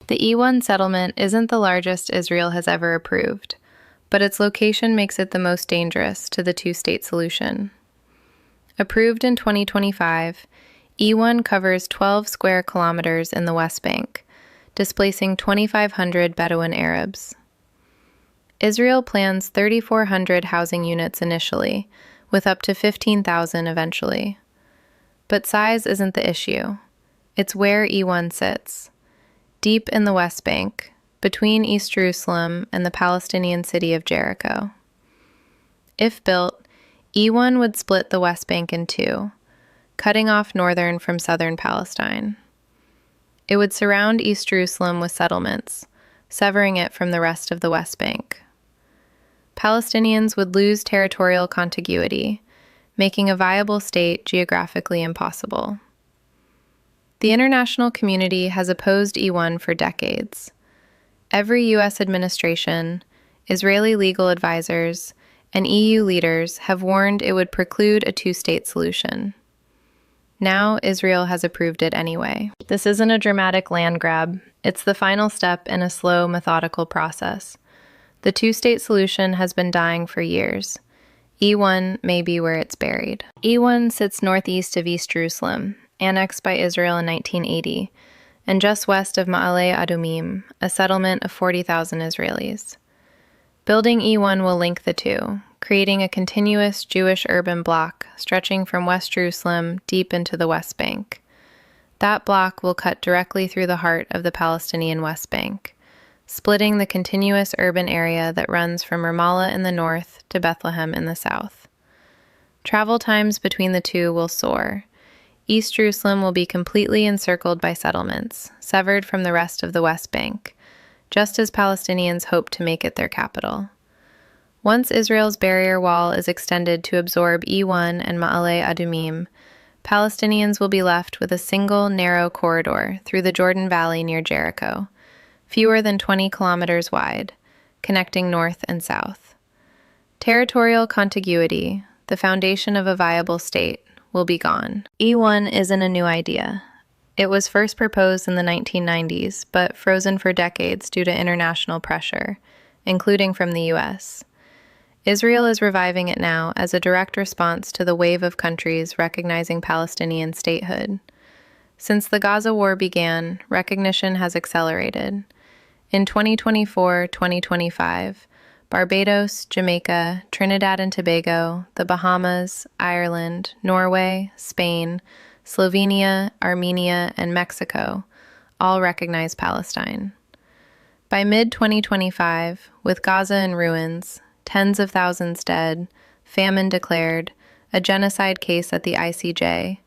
The E1 settlement isn't the largest Israel has ever approved, but its location makes it the most dangerous to the two-state solution. Approved in 2025, E1 covers 12 square kilometers in the West Bank, displacing 2,500 Bedouin Arabs. Israel plans 3,400 housing units initially, with up to 15,000 eventually. But size isn't the issue. It's where E1 sits, deep in the West Bank, between East Jerusalem and the Palestinian city of Jericho. If built, E1 would split the West Bank in two, cutting off northern from southern Palestine. It would surround East Jerusalem with settlements, severing it from the rest of the West Bank. Palestinians would lose territorial contiguity, making a viable state geographically impossible. The international community has opposed E1 for decades. Every U.S. administration, Israeli legal advisors, and EU leaders have warned it would preclude a two-state solution. Now, Israel has approved it anyway. This isn't a dramatic land grab. It's the final step in a slow, methodical process. The two-state solution has been dying for years. E1 may be where it's buried. E1 sits northeast of East Jerusalem, annexed by Israel in 1980, and just west of Ma'ale Adumim, a settlement of 40,000 Israelis. Building E1 will link the two, creating a continuous Jewish urban block stretching from West Jerusalem deep into the West Bank. That block will cut directly through the heart of the Palestinian West Bank, splitting the continuous urban area that runs from Ramallah in the north to Bethlehem in the south. Travel times between the two will soar. East Jerusalem will be completely encircled by settlements, severed from the rest of the West Bank, just as Palestinians hope to make it their capital. Once Israel's barrier wall is extended to absorb E1 and Ma'ale Adumim, Palestinians will be left with a single narrow corridor through the Jordan Valley near Jericho, fewer than 20 kilometers wide, connecting north and south. Territorial contiguity, the foundation of a viable state, will be gone. E1 isn't a new idea. It was first proposed in the 1990s, but frozen for decades due to international pressure, including from the U.S. Israel is reviving it now as a direct response to the wave of countries recognizing Palestinian statehood. Since the Gaza war began, recognition has accelerated. In 2024-2025, Barbados, Jamaica, Trinidad and Tobago, the Bahamas, Ireland, Norway, Spain, Slovenia, Armenia, and Mexico all recognize Palestine. By mid-2025, with Gaza in ruins, tens of thousands dead, famine declared, a genocide case at the ICJ,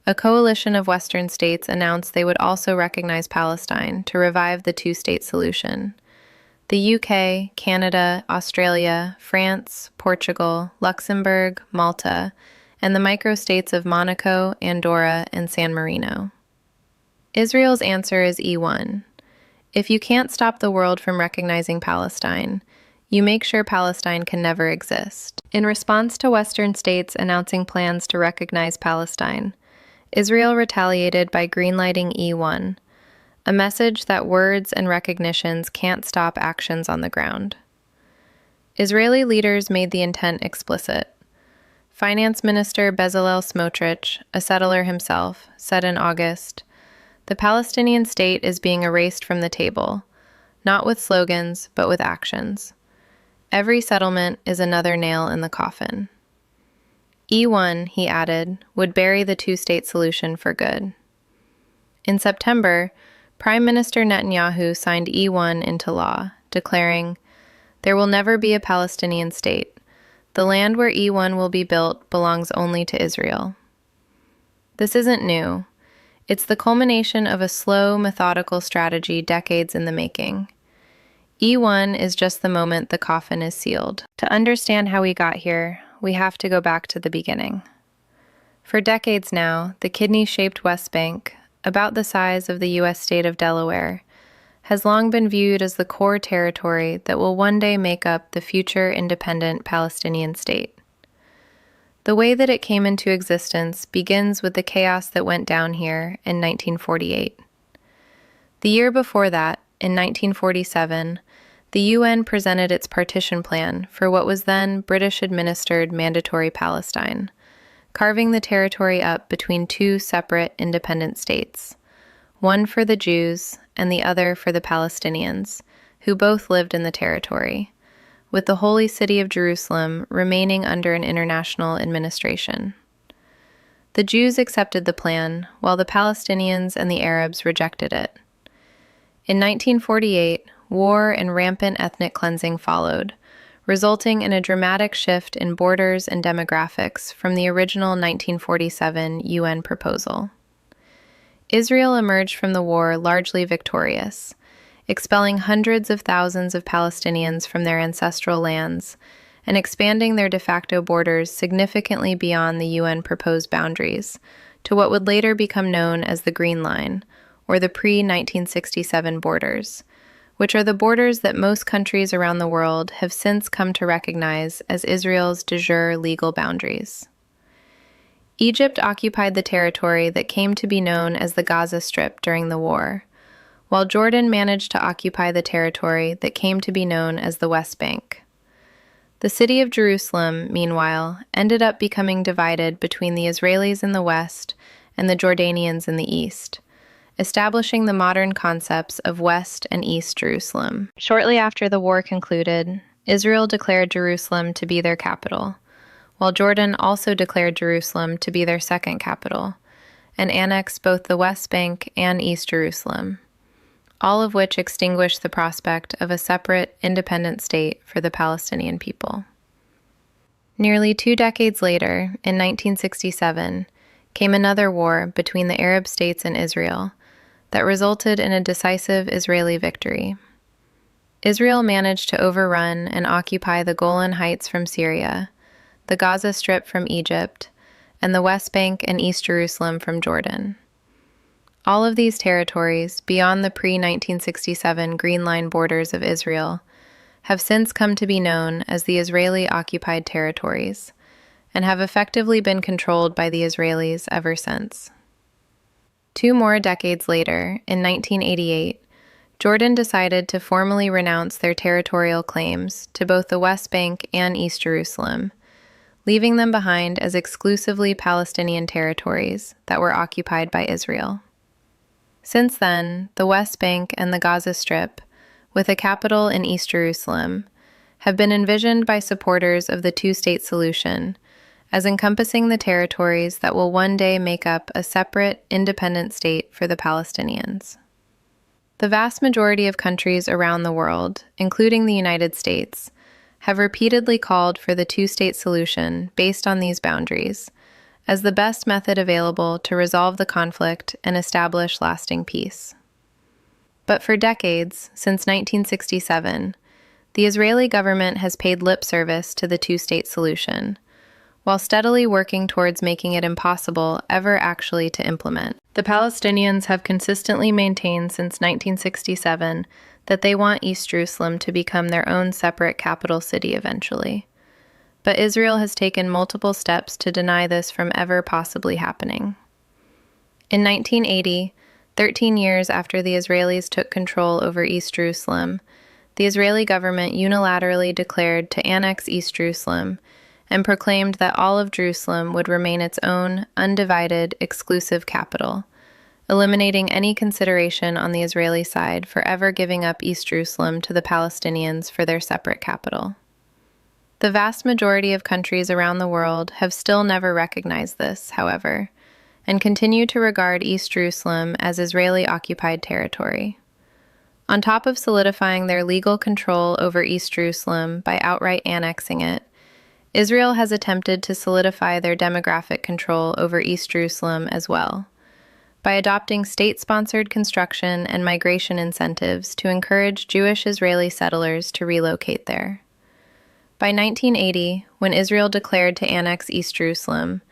a coalition of Western states announced they would also recognize Palestine to revive the two-state solution. The UK, Canada, Australia, France, Portugal, Luxembourg, Malta, and the microstates of Monaco, Andorra, and San Marino. Israel's answer is E1. If you can't stop the world from recognizing Palestine, you make sure Palestine can never exist. In response to Western states announcing plans to recognize Palestine, Israel retaliated by greenlighting E1, a message that words and recognitions can't stop actions on the ground. Israeli leaders made the intent explicit. Finance Minister Bezalel Smotrich, a settler himself, said in August, "The Palestinian state is being erased from the table, not with slogans, but with actions. Every settlement is another nail in the coffin." E1, he added, would bury the two-state solution for good. In September, Prime Minister Netanyahu signed E1 into law, declaring, "There will never be a Palestinian state. The land where E1 will be built belongs only to Israel." This isn't new. It's the culmination of a slow, methodical strategy decades in the making. E1 is just the moment the coffin is sealed. To understand how we got here, we have to go back to the beginning. For decades now, the kidney-shaped West Bank, about the size of the U.S. state of Delaware, has long been viewed as the core territory that will one day make up the future independent Palestinian state. The way that it came into existence begins with the chaos that went down here in 1948. The year before that, in 1947, the UN presented its partition plan for what was then British-administered Mandatory Palestine, carving the territory up between two separate independent states, one for the Jews and the other for the Palestinians, who both lived in the territory, with the holy city of Jerusalem remaining under an international administration. The Jews accepted the plan, while the Palestinians and the Arabs rejected it. In 1948, war and rampant ethnic cleansing followed, resulting in a dramatic shift in borders and demographics from the original 1947 UN proposal. Israel emerged from the war largely victorious, expelling hundreds of thousands of Palestinians from their ancestral lands and expanding their de facto borders significantly beyond the UN-proposed boundaries to what would later become known as the Green Line, or the pre-1967 borders, which are the borders that most countries around the world have since come to recognize as Israel's de jure legal boundaries. Egypt occupied the territory that came to be known as the Gaza Strip during the war, while Jordan managed to occupy the territory that came to be known as the West Bank. The city of Jerusalem, meanwhile, ended up becoming divided between the Israelis in the west and the Jordanians in the east, establishing the modern concepts of West and East Jerusalem. Shortly after the war concluded, Israel declared Jerusalem to be their capital, while Jordan also declared Jerusalem to be their second capital, and annexed both the West Bank and East Jerusalem, all of which extinguished the prospect of a separate, independent state for the Palestinian people. Nearly 2 decades later, in 1967, came another war between the Arab states and Israel that resulted in a decisive Israeli victory. Israel managed to overrun and occupy the Golan Heights from Syria, the Gaza Strip from Egypt, and the West Bank and East Jerusalem from Jordan. All of these territories, beyond the pre-1967 Green Line borders of Israel, have since come to be known as the Israeli-occupied territories, and have effectively been controlled by the Israelis ever since. 2 more decades later, in 1988, Jordan decided to formally renounce their territorial claims to both the West Bank and East Jerusalem, leaving them behind as exclusively Palestinian territories that were occupied by Israel. Since then, the West Bank and the Gaza Strip, with a capital in East Jerusalem, have been envisioned by supporters of the two-state solution as encompassing the territories that will one day make up a separate, independent state for the Palestinians. The vast majority of countries around the world, including the United States, have repeatedly called for the two-state solution based on these boundaries as the best method available to resolve the conflict and establish lasting peace. But for decades, since 1967, the Israeli government has paid lip service to the two-state solution, while steadily working towards making it impossible ever actually to implement. The Palestinians have consistently maintained since 1967 that they want East Jerusalem to become their own separate capital city eventually. But Israel has taken multiple steps to deny this from ever possibly happening. In 1980, 13 years after the Israelis took control over East Jerusalem, the Israeli government unilaterally declared to annex East Jerusalem and proclaimed that all of Jerusalem would remain its own, undivided, exclusive capital, eliminating any consideration on the Israeli side for ever giving up East Jerusalem to the Palestinians for their separate capital. The vast majority of countries around the world have still never recognized this, however, and continue to regard East Jerusalem as Israeli-occupied territory. On top of solidifying their legal control over East Jerusalem by outright annexing it, Israel has attempted to solidify their demographic control over East Jerusalem as well, by adopting state-sponsored construction and migration incentives to encourage Jewish Israeli settlers to relocate there. By 1980, when Israel declared to annex East Jerusalem,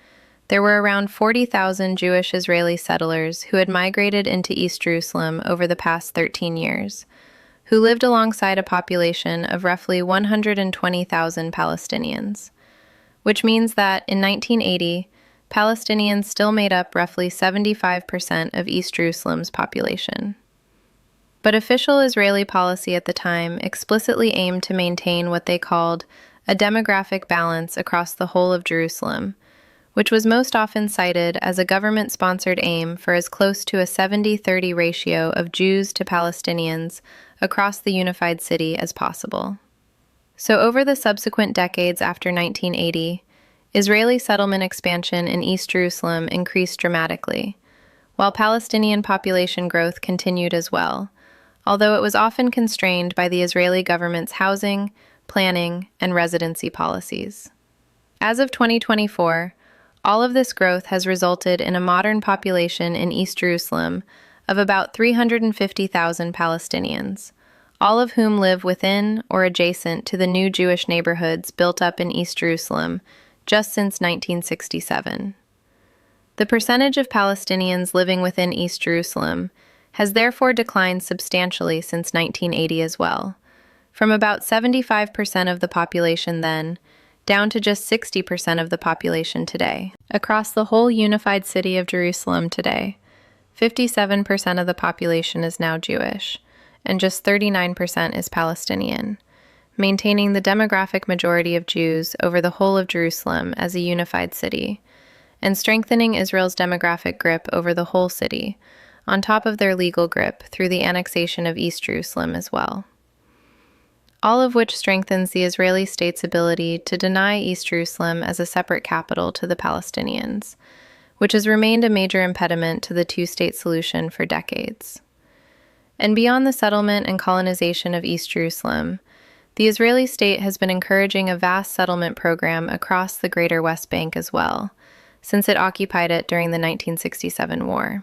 there were around 40,000 Jewish Israeli settlers who had migrated into East Jerusalem over the past 13 years, who lived alongside a population of roughly 120,000 Palestinians, which means that in 1980, Palestinians still made up roughly 75% of East Jerusalem's population. But official Israeli policy at the time explicitly aimed to maintain what they called a demographic balance across the whole of Jerusalem, which was most often cited as a government-sponsored aim for as close to a 70-30 ratio of Jews to Palestinians across the unified city as possible. So over the subsequent decades after 1980, Israeli settlement expansion in East Jerusalem increased dramatically, while Palestinian population growth continued as well, although it was often constrained by the Israeli government's housing, planning, and residency policies. As of 2024, all of this growth has resulted in a modern population in East Jerusalem of about 350,000 Palestinians, all of whom live within or adjacent to the new Jewish neighborhoods built up in East Jerusalem just since 1967. The percentage of Palestinians living within East Jerusalem has therefore declined substantially since 1980 as well, from about 75% of the population then down to just 60% of the population today. Across the whole unified city of Jerusalem today, 57% of the population is now Jewish, and just 39% is Palestinian, maintaining the demographic majority of Jews over the whole of Jerusalem as a unified city, and strengthening Israel's demographic grip over the whole city, on top of their legal grip through the annexation of East Jerusalem as well. All of which strengthens the Israeli state's ability to deny East Jerusalem as a separate capital to the Palestinians, which has remained a major impediment to the two-state solution for decades. And beyond the settlement and colonization of East Jerusalem, the Israeli state has been encouraging a vast settlement program across the greater West Bank as well, since it occupied it during the 1967 war.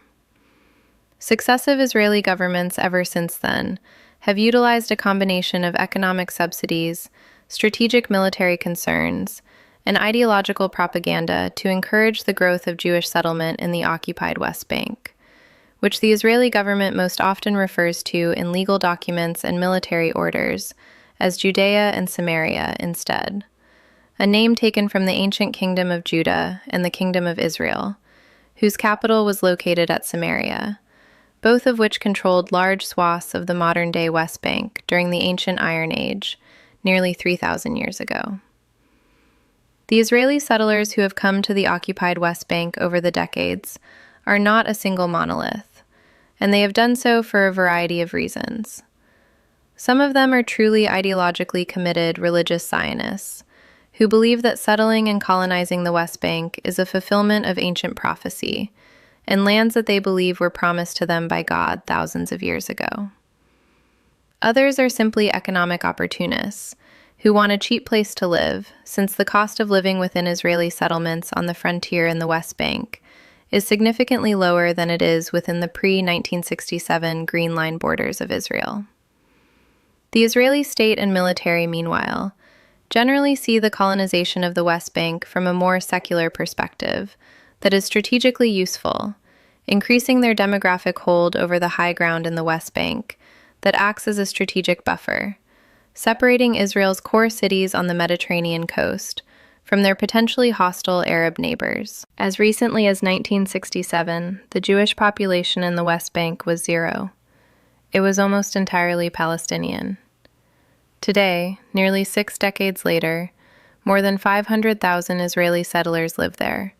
Successive Israeli governments ever since then have utilized a combination of economic subsidies, strategic military concerns, and ideological propaganda to encourage the growth of Jewish settlement in the occupied West Bank, which the Israeli government most often refers to in legal documents and military orders as Judea and Samaria instead, a name taken from the ancient kingdom of Judah and the kingdom of Israel, whose capital was located at Samaria, both of which controlled large swaths of the modern-day West Bank during the ancient Iron Age, nearly 3,000 years ago. The Israeli settlers who have come to the occupied West Bank over the decades are not a single monolith, and they have done so for a variety of reasons. Some of them are truly ideologically committed religious Zionists, who believe that settling and colonizing the West Bank is a fulfillment of ancient prophecy, and lands that they believe were promised to them by God thousands of years ago. Others are simply economic opportunists, who want a cheap place to live, since the cost of living within Israeli settlements on the frontier in the West Bank is significantly lower than it is within the pre-1967 Green Line borders of Israel. The Israeli state and military, meanwhile, generally see the colonization of the West Bank from a more secular perspective that is strategically useful, increasing their demographic hold over the high ground in the West Bank that acts as a strategic buffer, separating Israel's core cities on the Mediterranean coast from their potentially hostile Arab neighbors. As recently as 1967, the Jewish population in the West Bank was 0. It was almost entirely Palestinian. Today, nearly 6 decades later, more than 500,000 Israeli settlers live there,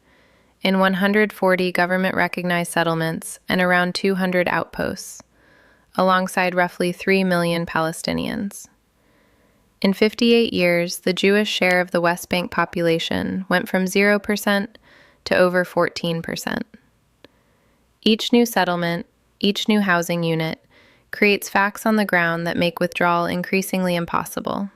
in 140 government-recognized settlements and around 200 outposts, alongside roughly 3 million Palestinians. In 58 years, the Jewish share of the West Bank population went from 0% to over 14%. Each new settlement, each new housing unit, creates facts on the ground that make withdrawal increasingly impossible.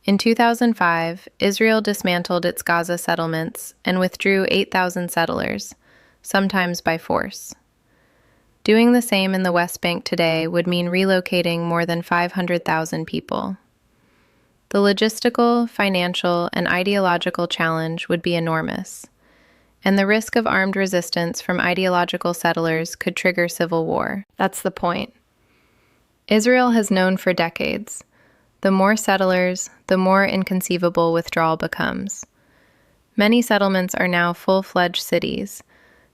In 2005, Israel dismantled its Gaza settlements and withdrew 8,000 settlers, sometimes by force. Doing the same in the West Bank today would mean relocating more than 500,000 people. The logistical, financial, and ideological challenge would be enormous, and the risk of armed resistance from ideological settlers could trigger civil war. That's the point. Israel has known for decades, the more settlers, the more inconceivable withdrawal becomes. Many settlements are now full-fledged cities.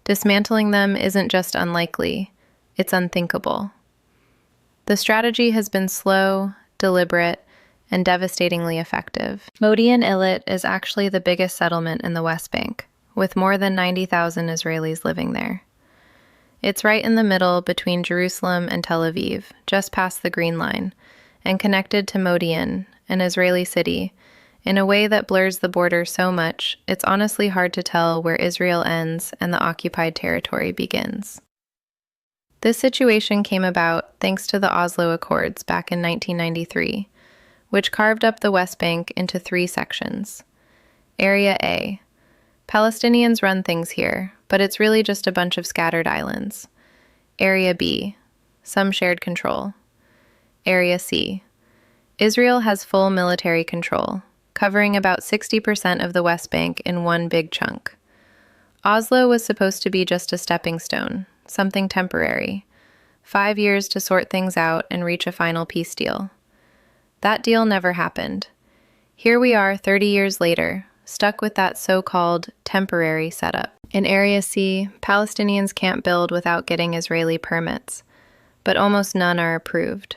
Dismantling them isn't just unlikely, it's unthinkable. The strategy has been slow, deliberate, and devastatingly effective. Modi'in Illit is actually the biggest settlement in the West Bank, with more than 90,000 Israelis living there. It's right in the middle between Jerusalem and Tel Aviv, just past the Green Line, and connected to Modi'in, an Israeli city, in a way that blurs the border so much it's honestly hard to tell where Israel ends and the occupied territory begins. This situation came about thanks to the Oslo Accords back in 1993, which carved up the West Bank into 3 sections. Area A. Palestinians run things here, but it's really just a bunch of scattered islands. Area B. Some shared control. Area C. Israel has full military control, covering about 60% of the West Bank in one big chunk. Oslo was supposed to be just a stepping stone, something temporary. 5 years to sort things out and reach a final peace deal. That deal never happened. Here we are 30 years later, stuck with that so-called temporary setup. In Area C, Palestinians can't build without getting Israeli permits, but almost none are approved.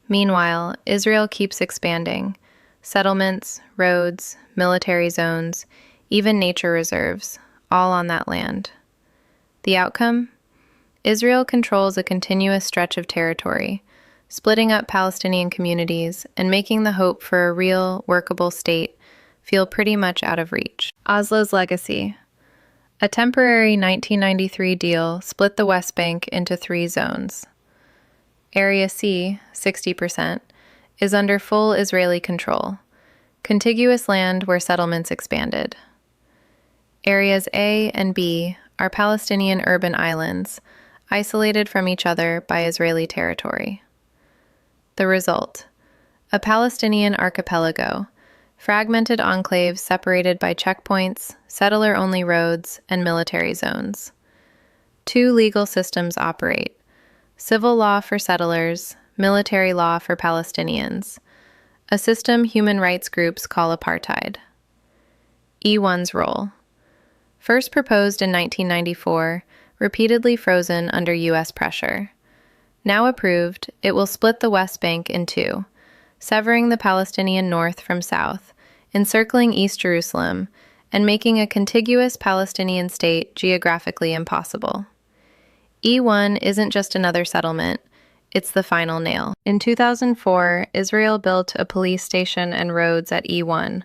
Meanwhile, Israel keeps expanding. Settlements, roads, military zones, even nature reserves, all on that land. The outcome? Israel controls a continuous stretch of territory, splitting up Palestinian communities and making the hope for a real, workable state feel pretty much out of reach. Oslo's legacy. A temporary 1993 deal split the West Bank into 3 zones. Area C, 60%, is under full Israeli control, contiguous land where settlements expanded. Areas A and B are Palestinian urban islands, isolated from each other by Israeli territory. The result: a Palestinian archipelago, fragmented enclaves separated by checkpoints, settler-only roads, and military zones. 2 legal systems operate: civil law for settlers, military law for Palestinians, a system human rights groups call apartheid. E1's role. First proposed in 1994, repeatedly frozen under U.S. pressure. Now approved, it will split the West Bank in 2, severing the Palestinian north from south, encircling East Jerusalem, and making a contiguous Palestinian state geographically impossible. E1 isn't just another settlement, it's the final nail. In 2004, Israel built a police station and roads at E1,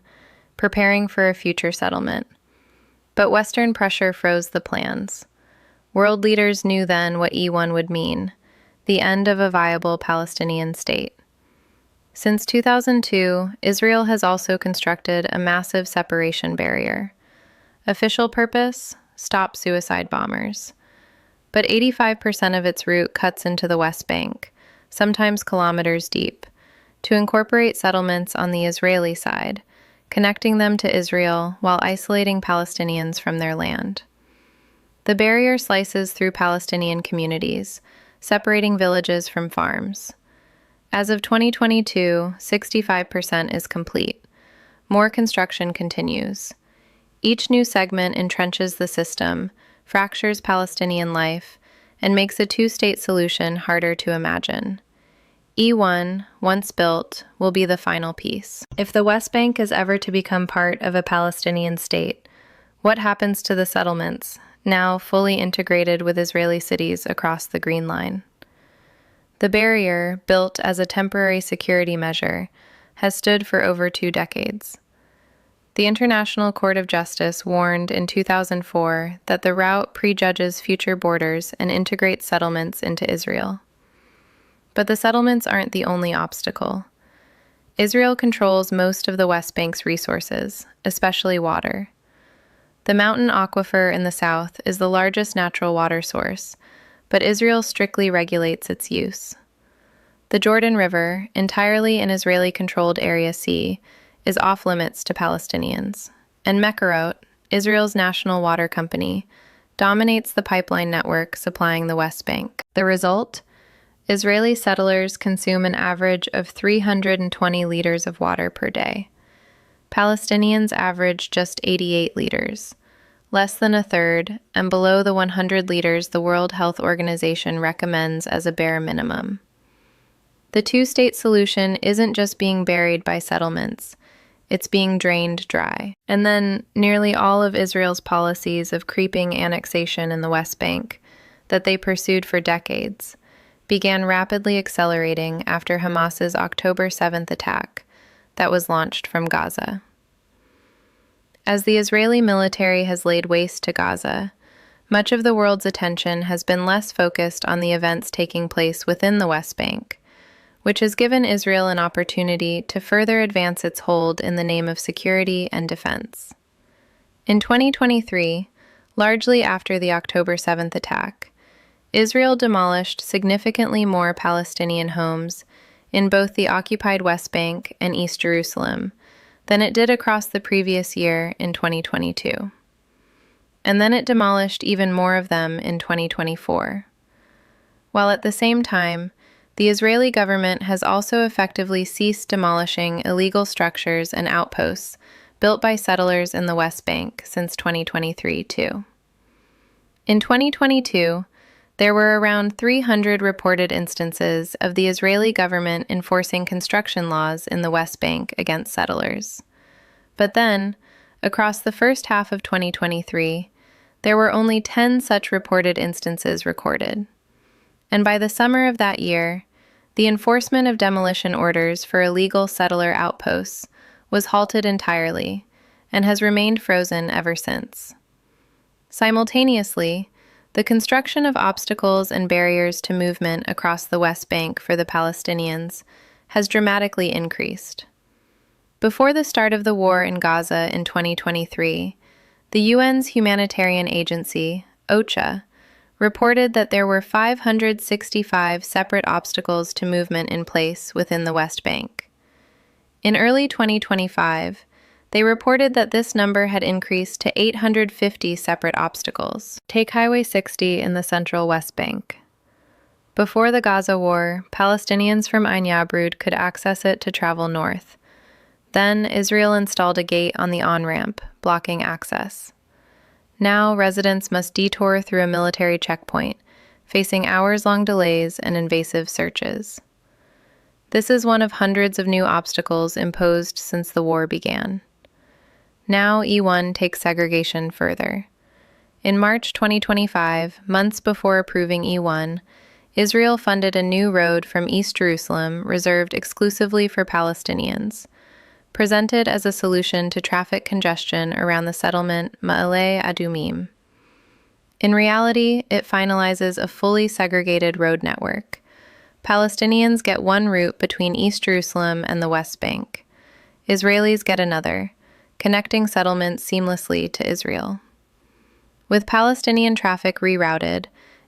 preparing for a future settlement. But Western pressure froze the plans. World leaders knew then what E1 would mean: the end of a viable Palestinian state. Since 2002, Israel has also constructed a massive separation barrier. Official purpose: stop suicide bombers. But 85% of its route cuts into the West Bank, sometimes kilometers deep, to incorporate settlements on the Israeli side, connecting them to Israel while isolating Palestinians from their land. The barrier slices through Palestinian communities, separating villages from farms. As of 2022, 65% is complete. More construction continues. Each new segment entrenches the system, fractures Palestinian life, and makes a 2-state solution harder to imagine. E1, once built, will be the final piece. If the West Bank is ever to become part of a Palestinian state, what happens to the settlements, now fully integrated with Israeli cities across the Green Line? The barrier, built as a temporary security measure, has stood for over 2 decades. The International Court of Justice warned in 2004 that the route prejudges future borders and integrates settlements into Israel. But the settlements aren't the only obstacle. Israel controls most of the West Bank's resources, especially water. The mountain aquifer in the south is the largest natural water source, but Israel strictly regulates its use. The Jordan River, entirely in Israeli-controlled Area C, is off-limits to Palestinians, and Mekorot, Israel's national water company, dominates the pipeline network supplying the West Bank. The result? Israeli settlers consume an average of 320 liters of water per day. Palestinians average just 88 liters, less than a third, and below the 100 liters the World Health Organization recommends as a bare minimum. The two-state solution isn't just being buried by settlements, it's being drained dry. And then nearly all of Israel's policies of creeping annexation in the West Bank that they pursued for decades began rapidly accelerating after Hamas's October 7th attack that was launched from Gaza. As the Israeli military has laid waste to Gaza, much of the world's attention has been less focused on the events taking place within the West Bank, which has given Israel an opportunity to further advance its hold in the name of security and defense. In 2023, largely after the October 7th attack, Israel demolished significantly more Palestinian homes in both the occupied West Bank and East Jerusalem than it did across the previous year in 2022. And then it demolished even more of them in 2024. While at the same time, the Israeli government has also effectively ceased demolishing illegal structures and outposts built by settlers in the West Bank since 2023, too. In 2022, there were around 300 reported instances of the Israeli government enforcing construction laws in the West Bank against settlers. But then, across the first half of 2023, there were only 10 such reported instances recorded. And by the summer of that year, the enforcement of demolition orders for illegal settler outposts was halted entirely and has remained frozen ever since. Simultaneously, the construction of obstacles and barriers to movement across the West Bank for the Palestinians has dramatically increased. Before the start of the war in Gaza in 2023, the UN's humanitarian agency, OCHA, reported that there were 565 separate obstacles to movement in place within the West Bank. In early 2025, they reported that this number had increased to 850 separate obstacles. Take Highway 60 in the central West Bank. Before the Gaza war, Palestinians from Ain Yabrud could access it to travel north. Then Israel installed a gate on the on-ramp, blocking access. Now residents must detour through a military checkpoint, facing hours-long delays and invasive searches. This is one of hundreds of new obstacles imposed since the war began. Now E1 takes segregation further. In March 2025, months before approving E1, Israel funded a new road from East Jerusalem reserved exclusively for Palestinians, presented as a solution to traffic congestion around the settlement Ma'ale Adumim. In reality, it finalizes a fully segregated road network. Palestinians get one route between East Jerusalem and the West Bank. Israelis get another, connecting settlements seamlessly to Israel. With Palestinian traffic rerouted,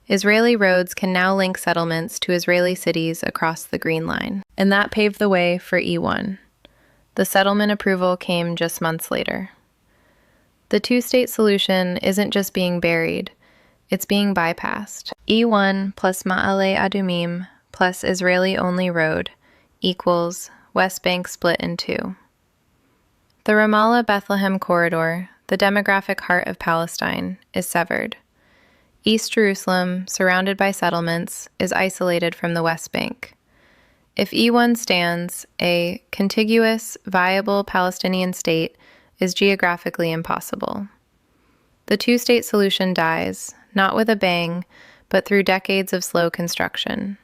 Israeli roads can now link settlements to Israeli cities across the Green Line, and that paved the way for E1. The settlement approval came just months later. The two-state solution isn't just being buried, it's being bypassed. E1 plus Ma'ale Adumim plus Israeli-only road equals West Bank split in two. The Ramallah-Bethlehem corridor, the demographic heart of Palestine, is severed. East Jerusalem, surrounded by settlements, is isolated from the West Bank. If E1 stands, a contiguous, viable Palestinian state is geographically impossible. The two-state solution dies, not with a bang, but through decades of slow construction.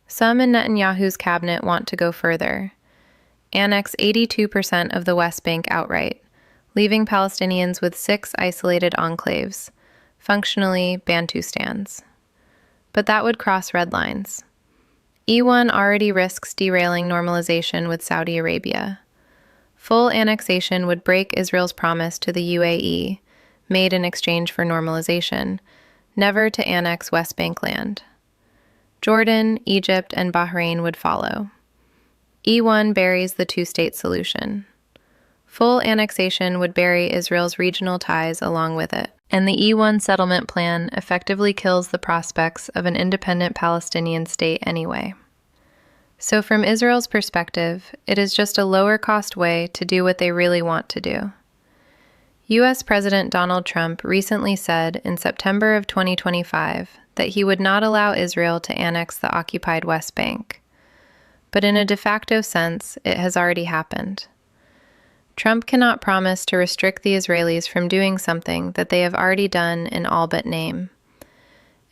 Some in Netanyahu's cabinet want to go further. Annex 82% of the West Bank outright, leaving Palestinians with 6 isolated enclaves, functionally Bantustans. But that would cross red lines. E1 already risks derailing normalization with Saudi Arabia. Full annexation would break Israel's promise to the UAE, made in exchange for normalization, never to annex West Bank land. Jordan, Egypt, and Bahrain would follow. E1 buries the two-state solution. Full annexation would bury Israel's regional ties along with it, and the E1 settlement plan effectively kills the prospects of an independent Palestinian state anyway. So from Israel's perspective, it is just a lower-cost way to do what they really want to do. U.S. President Donald Trump recently said in September of 2025 that he would not allow Israel to annex the occupied West Bank. but in a de facto sense, it has already happened. Trump cannot promise to restrict the Israelis from doing something that they have already done in all but name.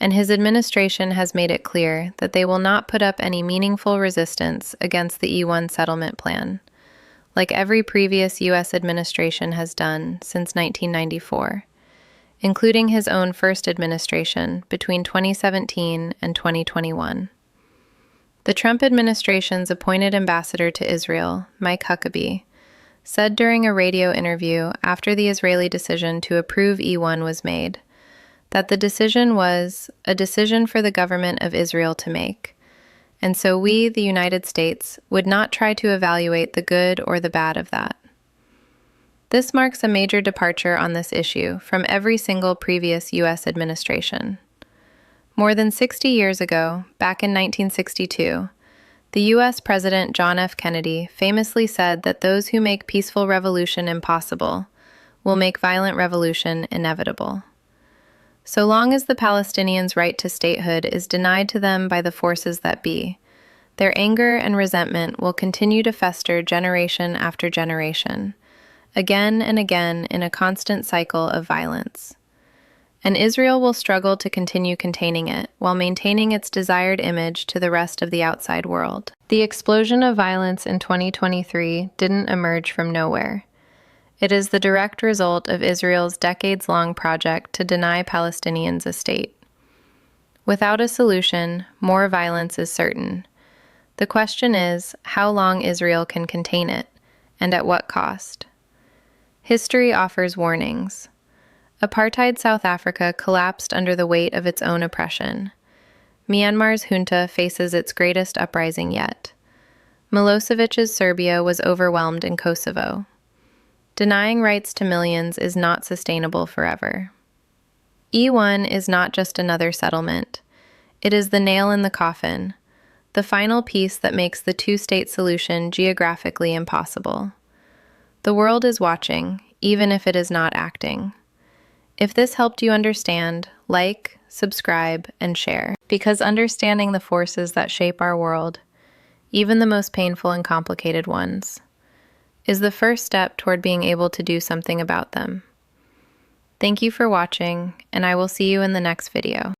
And his administration has made it clear that they will not put up any meaningful resistance against the E1 settlement plan, like every previous U.S. administration has done since 1994, including his own first administration between 2017 and 2021. The Trump administration's appointed ambassador to Israel, Mike Huckabee, said during a radio interview after the Israeli decision to approve E1 was made that the decision was a decision for the government of Israel to make, and so we, the United States, would not try to evaluate the good or the bad of that. This marks a major departure on this issue from every single previous U.S. administration. More than 60 years ago, back in 1962, the U.S. President John F. Kennedy famously said that those who make peaceful revolution impossible will make violent revolution inevitable. So long as the Palestinians' right to statehood is denied to them by the forces that be, their anger and resentment will continue to fester generation after generation, again and again in a constant cycle of violence. And Israel will struggle to continue containing it while maintaining its desired image to the rest of the outside world. The explosion of violence in 2023 didn't emerge from nowhere. It is the direct result of Israel's decades-long project to deny Palestinians a state. Without a solution, more violence is certain. The question is how long Israel can contain it, and at what cost. History offers warnings. Apartheid South Africa collapsed under the weight of its own oppression. Myanmar's junta faces its greatest uprising yet. Milosevic's Serbia was overwhelmed in Kosovo. Denying rights to millions is not sustainable forever. E1 is not just another settlement. It is the nail in the coffin, the final piece that makes the two-state solution geographically impossible. The world is watching, even if it is not acting. If this helped you understand, like, subscribe, and share, because understanding the forces that shape our world, even the most painful and complicated ones, is the first step toward being able to do something about them. Thank you for watching, and I will see you in the next video.